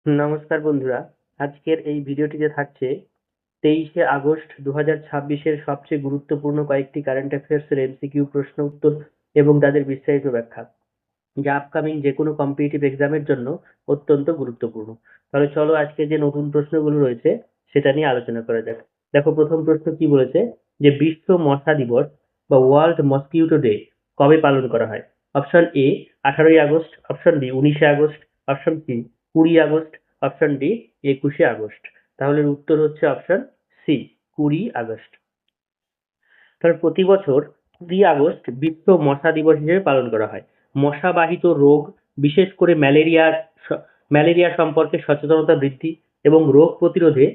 নমস্কার বন্ধুরা, আজকের এই ভিডিওটিতে থাকছে 23শে আগস্ট 2026-এর সবচেয়ে গুরুত্বপূর্ণ কয়েকটি কারেন্ট অ্যাফেয়ার্সের এমসিকিউ প্রশ্ন উত্তর এবং তাদের বিস্তারিত ব্যাখ্যা, যা আপকামিং যে কোনো কম্পিটিটিভ এক্সামের জন্য অত্যন্ত গুরুত্বপূর্ণ। তাহলে চলো আজকে যে নতুন প্রশ্নগুলো রয়েছে সেটা নিয়ে আলোচনা করা যাক। দেখো, প্রথম প্রশ্ন কি বলেছে, যে বিশ্ব মশা দিবস বা ওয়ার্ল্ড মসকিউটো ডে কবে পালন করা হয়? অপশন এ 18ই আগস্ট, অপশন বি 19শে August, option C 20 August, option D 21শে আগস্ট। তাহলে উত্তর হচ্ছে অপশন সি 20 আগস্ট। তাহলে প্রতি বছর 20 আগস্ট বিশ্ব মশা দিবস হিসেবে পালন করা হয়। মশাবাহিত রোগ, বিশেষ করে ম্যালেরিয়া সম্পর্কে সচেতনতা বৃদ্ধি এবং রোগ প্রতিরোধে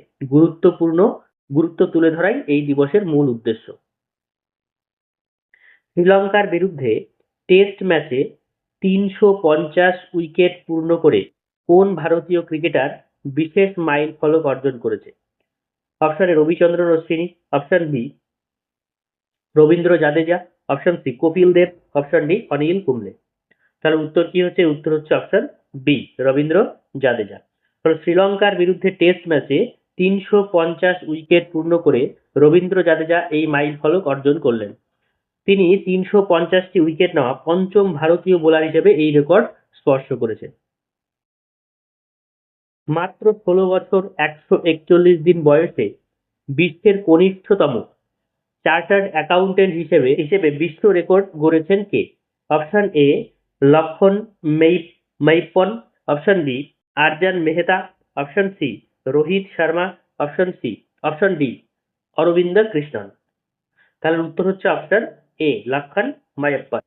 গুরুত্ব তুলে ধরাই এই দিবসের মূল উদ্দেশ্য। শ্রীলঙ্কার বিরুদ্ধে টেস্ট ম্যাচে 350 উইকেট পূর্ণ করে কোন ভারতীয় ক্রিকেটার বিশেষ মাইল ফলক অর্জন করেছে? Option A Ravichandran Ashwin, option B Ravindra Jadeja, option C Kapil Dev, option D Anil Kumble. তাহলে উত্তর কি হচ্ছে? উত্তর হচ্ছে অপশন বি রবীন্দ্র জাদেজা। তাহলে শ্রীলঙ্কার বিরুদ্ধে টেস্ট ম্যাচে 350 উইকেট পূর্ণ করে রবীন্দ্র জাদেজা এই মাইল ফলক অর্জন করলেন। তিনি 350টি উইকেট নেওয়া পঞ্চম ভারতীয় বোলার হিসেবে এই রেকর্ড স্পর্শ করেছেন। মাত্র 16 বছর 141 দিন বয়সে বিশ্বের কনিষ্ঠতম চার্টার্ড অ্যাকাউন্টেন্ট হিসেবে বিশ্ব রেকর্ড গড়েছেন কে? Option A Lakshman Meipon, option B Arjan Mehta, option C Rohit Sharma, option D Arvind Krishnan. তাহলে উত্তর হচ্ছে অপশন এ লক্ষণ মায়াপ্পন।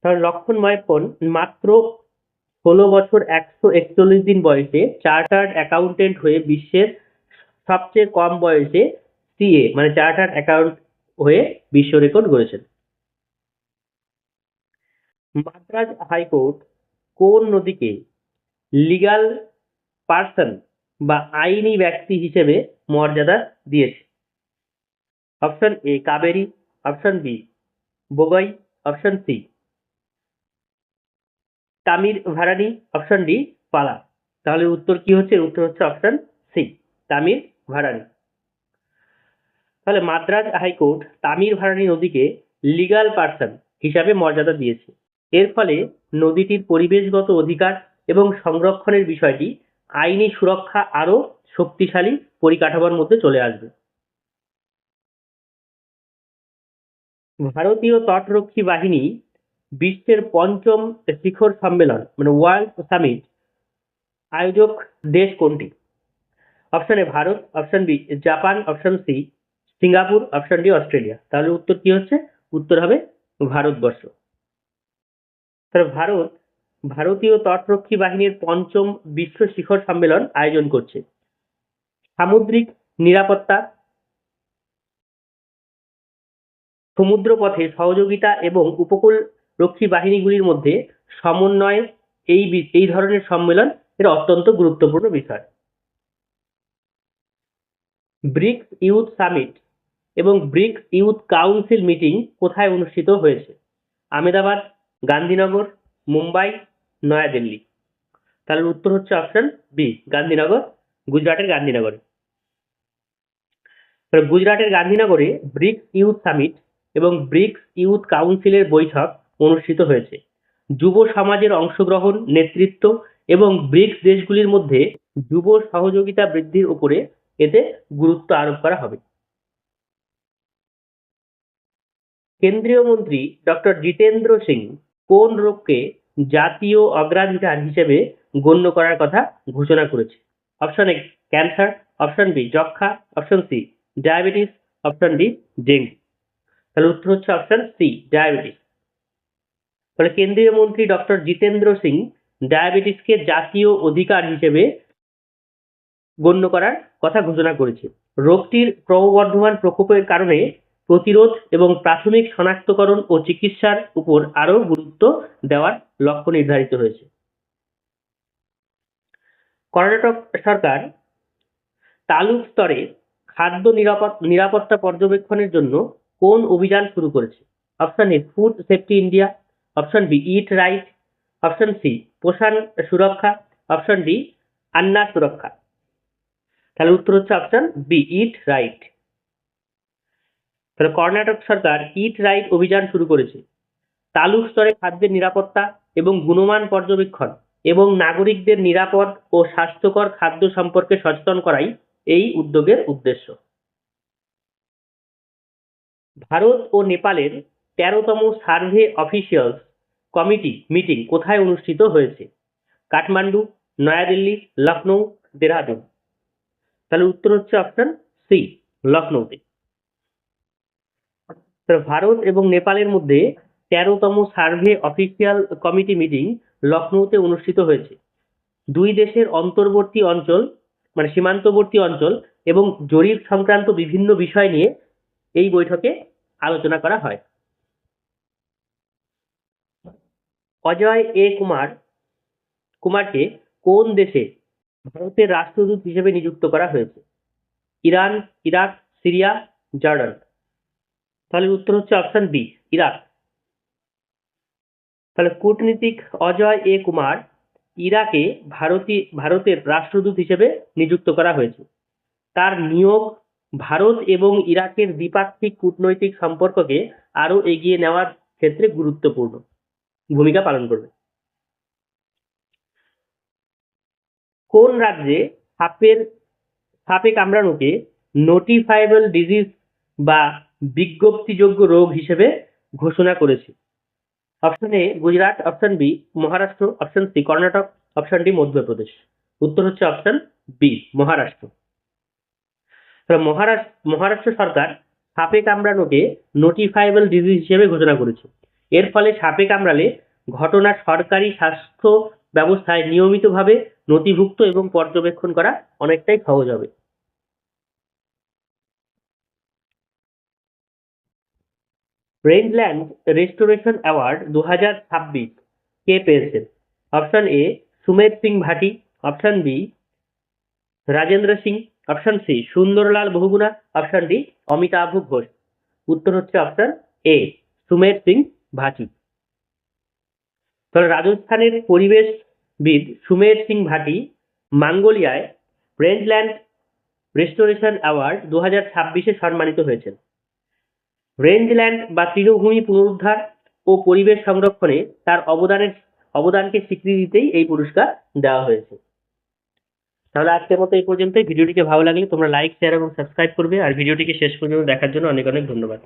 তাহলে লক্ষণ মায়াপ্পন মাত্র 16 বছর 141 দিন বয়সে চার্টার্ড অ্যাকাউন্টেন্ট হয়ে বিশ্বের সবচেয়ে কম বয়সে সিএ মানে চার্টার্ড অ্যাকাউন্ট হয়ে বিশ্ব রেকর্ড গড়েছেন। মাদ্রাজ হাইকোর্ট কোন নদীকে লিগ্যাল পার্সন বা আইনি ব্যক্তি হিসেবে মর্যাদা দিয়েছে? Option A Kaveri, option B Bogai, option C Tamirabarani, option D Pala. তাহলে উত্তর কি হচ্ছে? উত্তর হচ্ছে অপশন সি তামির ভারানি। তাহলে মাদ্রাজ হাইকোর্ট তামির ভারানি নদীকে লিগ্যাল পার্সন হিসাবে মর্যাদা দিয়েছে। এর ফলে নদীটির পরিবেশগত অধিকার এবং সংরক্ষণের বিষয়টি আইনি সুরক্ষা আরো শক্তিশালী পরিকাঠামোর মধ্যে চলে আসবে। ভারতীয় তটরক্ষী বাহিনী বিশ্বের পঞ্চম শিখর সম্মেলন মানে ওয়ার্ল্ড সামিট আয়োজক দেশ কোনটি? Option A Bharat, option B Japan, option C Singapore, option D Australia. তাহলে উত্তর কি হচ্ছে? উত্তর হবে ভারতবর্ষ। তাহলে ভারতীয় তটরক্ষী বাহিনীর পঞ্চম বিশ্ব শিখর সম্মেলন আয়োজন করছে। সামুদ্রিক নিরাপত্তা, সমুদ্রপথে সহযোগিতা এবং উপকূল রক্ষী বাহিনীগুলির মধ্যে সমন্বয় এই ধরনের সম্মেলন এর অত্যন্ত গুরুত্বপূর্ণ বিষয়। ব্রিক্স ইউথ সামিট এবং ব্রিক্স ইউথ কাউন্সিল মিটিং কোথায় অনুষ্ঠিত হয়েছে? আহমেদাবাদ, গান্ধীনগর, মুম্বাই, নয়াদিল্লি। তাহলে উত্তর হচ্ছে অপশন বি গান্ধীনগর, গুজরাটের গান্ধীনগরে। গুজরাটের গান্ধীনগরে ব্রিক্স ইউথ সামিট এবং ব্রিক্স ইউথ কাউন্সিলের বৈঠক অনুষ্ঠিত হয়েছে। যুব সমাজের অংশগ্রহণ, নেতৃত্ব এবং ব্রিক্স দেশগুলির মধ্যে যুব সহযোগিতা বৃদ্ধির উপরে এতে গুরুত্ব আরোপ করা হবে। কেন্দ্রীয় মন্ত্রী ডক্টর জিতেন্দ্র সিং কোন রোগকে জাতীয় অগ্রাধিকার হিসেবে গণ্য করার কথা ঘোষণা করেছে? Option A cancer, option B যক্ষা, option C diabetes, option D dengue. তাহলে উত্তর হচ্ছে অপশন সি ডায়াবেটিস। ফলে কেন্দ্রীয় মন্ত্রী ডক্টর জিতেন্দ্র সিং ডায়াবেটিসকে জাতীয় অধিকার হিসেবে গণ্য করার কথা ঘোষণা করেছে। রোগটির ক্রমবর্ধমান প্রকোপের কারণে প্রতিরোধ এবং প্রাথমিক শনাক্তকরণ ও চিকিৎসার উপর আরও গুরুত্ব দেওয়ার লক্ষ্য নির্ধারিত হয়েছে। কর্ণাটক সরকার তালুক স্তরে খাদ্য নিরাপত্তা পর্যবেক্ষণের জন্য কোন অভিযান শুরু করেছে? Option A food safety India, option B eat right, option C পোষণ সুরক্ষা, অপশন ডি আন্না সুরক্ষা। তাহলে উত্তর হচ্ছে অপশন বি ইট রাইট। তাহলে কর্ণাটক সরকার ইট রাইট অভিযান শুরু করেছে তালুক স্তরে খাদ্যের নিরাপত্তা এবং গুণমান পর্যবেক্ষণ এবং নাগরিকদের নিরাপদ ও স্বাস্থ্যকর খাদ্য সম্পর্কে সচেতন করাই এই উদ্যোগের উদ্দেশ্য। ভারত ও নেপালের ১৩তম সার্ভে অফিসিয়ালস কমিটি মিটিং কোথায় অনুষ্ঠিত হয়েছে? কাঠমান্ডু, নয়াদিল্লি, লখনৌ, দেরাদুন। তাহলে উত্তর হচ্ছে অপশন সি লখনৌতে। ভারত এবং নেপালের মধ্যে ১৩তম সার্ভে অফিসিয়াল কমিটি মিটিং লখনৌতে অনুষ্ঠিত হয়েছে। দুই দেশের অন্তর্বর্তী অঞ্চল মানে সীমান্তবর্তী অঞ্চল এবং জরিপ সংক্রান্ত বিভিন্ন বিষয় নিয়ে এই বৈঠকে আলোচনা করা হয়। অজয় এ কুমারকে কোন দেশে ভারতের রাষ্ট্রদূত হিসেবে নিযুক্ত করা হয়েছে? Iran, Iraq, Syria, Jordan. তাহলে উত্তর হচ্ছে অপশন বি ইরাক। তাহলে কূটনীতিক অজয় এ কুমার ইরাকে ভারতের রাষ্ট্রদূত হিসেবে নিযুক্ত করা হয়েছে। তার নিয়োগ ভারত এবং ইরাকের দ্বিপাক্ষিক কূটনৈতিক সম্পর্ককে আরো এগিয়ে নেওয়ার ক্ষেত্রে গুরুত্বপূর্ণ ভূমিকা পালন করবে। কোন রাজ্যে সাপে কামড়ানোকে নোটিফায়েবল ডিজিজ বা বিজ্ঞপ্তিযোগ্য রোগ হিসেবে ঘোষণা করেছে? Option A Gujarat, option B Maharashtra, option C Karnataka, option D Madhya Pradesh. উত্তর হচ্ছে অপশন বি মহারাষ্ট্র। মহারাষ্ট্র সরকার সাপে কামড়ানোকে নোটিফায়েবল ডিজিজ হিসেবে ঘোষণা করেছে। এর ফলে সাপে কামড়ালে ঘটনা সরকারি স্বাস্থ্য ব্যবস্থায় নিয়মিতভাবে নথিভুক্ত এবং পর্যবেক্ষণ করা অনেকটাই সহজ হবে। রেঞ্জল্যান্ড রেস্টোরেশন অ্যাওয়ার্ড 2026 কে পেয়েছেন? Option A Sumer Singh Bhati, option B Rajendra Singh, option C Sunderlal Bahuguna, option D Amitav Ghosh. উত্তর হচ্ছে অপশন এ সুমের সিং ভাটি। তাহলে রাজস্থানের পরিবেশবিদ সুমের সিং ভাটি মঙ্গোলিয়ায় রেঞ্জল্যান্ড রেস্টোরেশন অ্যাওয়ার্ড 2026 সম্মানিত হয়েছেন। রেঞ্জল্যান্ড বা তৃণভূমি পুনরুদ্ধার ও পরিবেশ সংরক্ষণে তার অবদানকে স্বীকৃতি দিতেই এই পুরস্কার দেওয়া হয়েছে। তাহলে আজকের মতো এই পর্যন্তই। ভিডিওটিকে ভালো লাগলে তোমরা লাইক, শেয়ার এবং সাবস্ক্রাইব করবে আর ভিডিওটিকে শেষ পর্যন্ত দেখার জন্য অনেক অনেক ধন্যবাদ।